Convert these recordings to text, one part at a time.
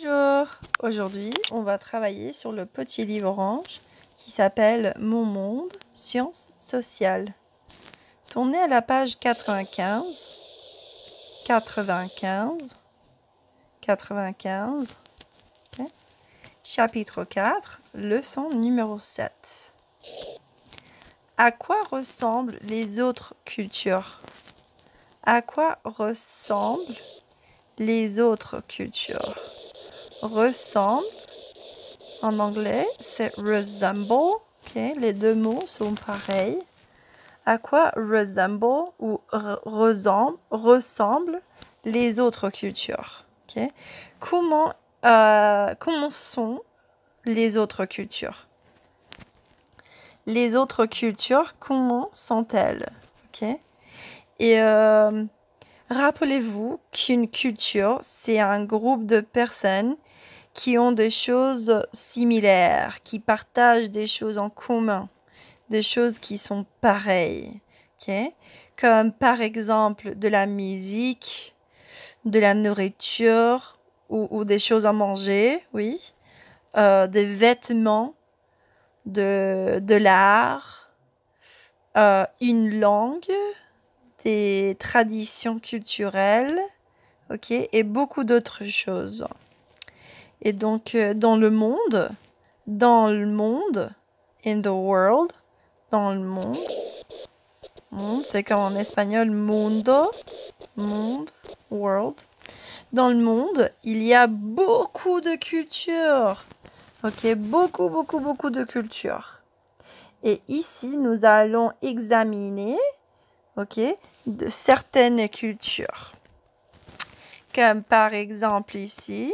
Bonjour! Aujourd'hui, on va travailler sur le petit livre orange qui s'appelle Mon monde, sciences sociales. Tournez à la page 95, 95, 95, okay. Chapitre 4, leçon numéro 7. À quoi ressemblent les autres cultures? À quoi ressemblent les autres cultures? Ressemble, en anglais, c'est resemble. Okay? Les deux mots sont pareils. À quoi resemble ou ressemble les autres cultures? Okay? Comment sont les autres cultures? Les autres cultures, comment sont-elles? Okay? Et rappelez-vous qu'une culture, c'est un groupe de personnes qui ont des choses similaires, qui partagent des choses en commun, des choses qui sont pareilles. Okay? Comme par exemple de la musique, de la nourriture ou des choses à manger, oui. Des vêtements, de l'art, une langue, des traditions culturelles, okay, et beaucoup d'autres choses. Et donc, dans le monde, in the world, dans le monde, c'est comme en espagnol, mundo, monde, world. Dans le monde, il y a beaucoup de cultures, ok, beaucoup de cultures. Et ici, nous allons examiner, ok, de certaines cultures. Comme par exemple ici,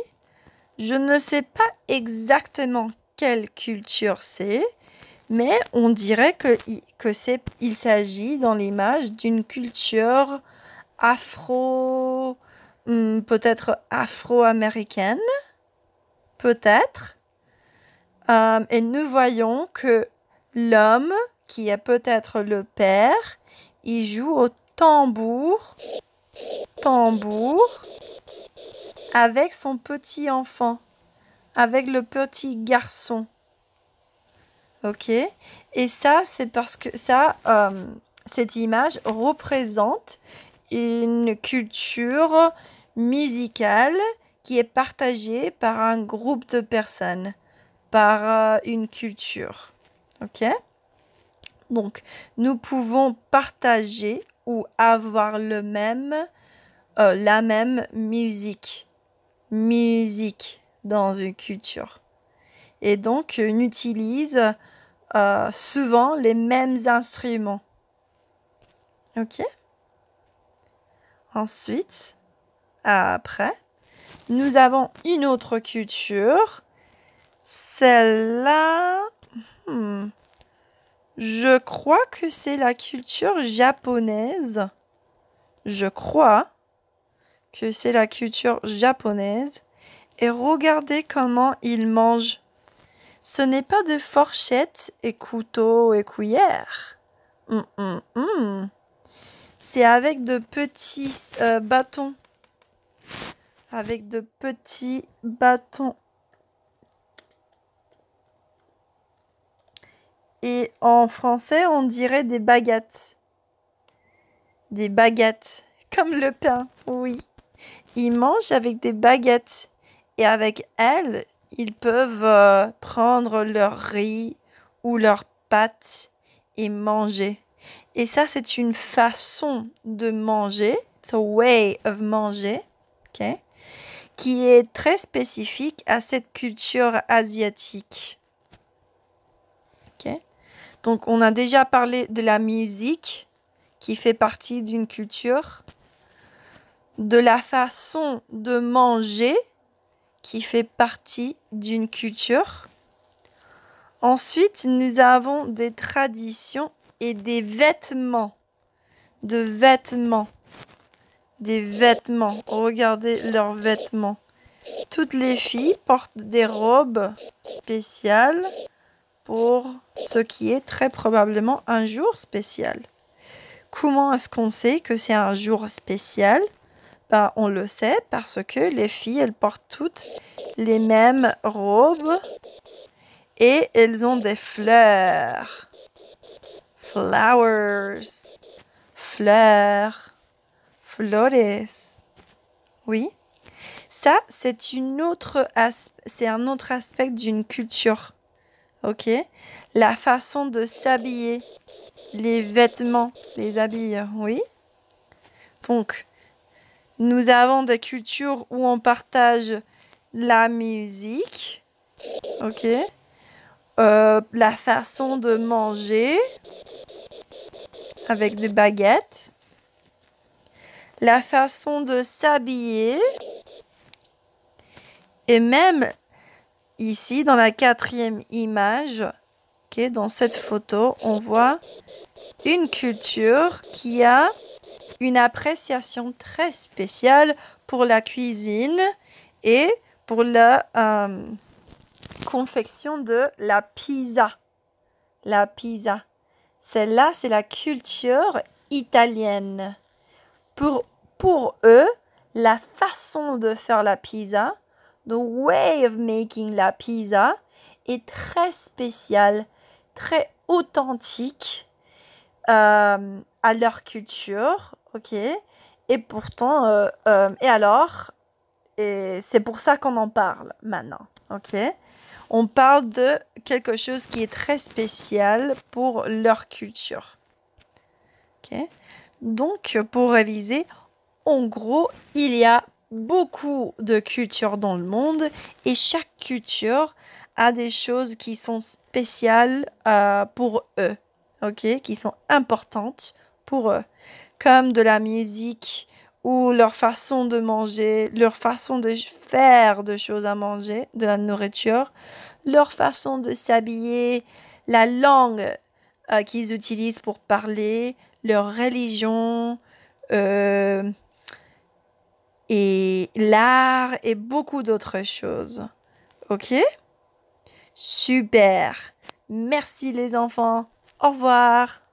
je ne sais pas exactement quelle culture c'est, mais on dirait il s'agit dans l'image d'une culture peut-être afro-américaine, peut-être. Et nous voyons que l'homme, qui est peut-être le père, il joue au tambour, avec son petit enfant, avec le petit garçon. Ok? Et ça, c'est parce que cette image représente une culture musicale qui est partagée par un groupe de personnes, par une culture. Ok? Donc, nous pouvons partager ou avoir la même musique dans une culture. Et donc, on utilise souvent les mêmes instruments. Ok? Ensuite, après, nous avons une autre culture. Celle-là, je crois que c'est la culture japonaise. Je crois que c'est la culture japonaise. Et regardez comment ils mangent. Ce n'est pas de fourchettes et couteaux et cuillères. C'est avec de petits bâtons. Avec de petits bâtons. Et en français, on dirait des baguettes. Des baguettes. Comme le pain, oui. Ils mangent avec des baguettes. Et avec elles, ils peuvent prendre leur riz ou leurs pâtes et manger. Et ça, c'est une façon de manger. It's a way of manger. Okay? Qui est très spécifique à cette culture asiatique. Okay? Donc, on a déjà parlé de la musique qui fait partie d'une culture. De la façon de manger qui fait partie d'une culture. Ensuite, nous avons des traditions et des vêtements. Des vêtements. Regardez leurs vêtements. Toutes les filles portent des robes spéciales pour ce qui est très probablement un jour spécial. Comment est-ce qu'on sait que c'est un jour spécial? Ben, on le sait parce que les filles, elles portent toutes les mêmes robes et elles ont des fleurs. Flowers. Fleurs. Flores. Oui. Ça, c'est un autre aspect d'une culture. Ok? La façon de s'habiller, les vêtements, les habits, oui. Donc, nous avons des cultures où on partage la musique, ok? La façon de manger avec des baguettes, la façon de s'habiller et même ici dans la 4e image, ok, dans cette photo, on voit une culture qui a une appréciation très spéciale pour la cuisine et pour la confection de la pizza. La pizza. Celle-là, c'est la culture italienne. Pour eux, la façon de faire la pizza, the way of making la pizza, est très spéciale, très authentique à leur culture, ok? Et pourtant, et c'est pour ça qu'on en parle maintenant, ok? On parle de quelque chose qui est très spécial pour leur culture. Okay. Donc, pour réviser, en gros, il y a beaucoup de cultures dans le monde et chaque culture a des choses qui sont spéciales pour eux, ok, qui sont importantes pour eux, comme de la musique ou leur façon de manger, leur façon de faire de choses à manger, de la nourriture, leur façon de s'habiller, la langue qu'ils utilisent pour parler, leur religion, et l'art et beaucoup d'autres choses. Ok? Super. Merci les enfants. Au revoir.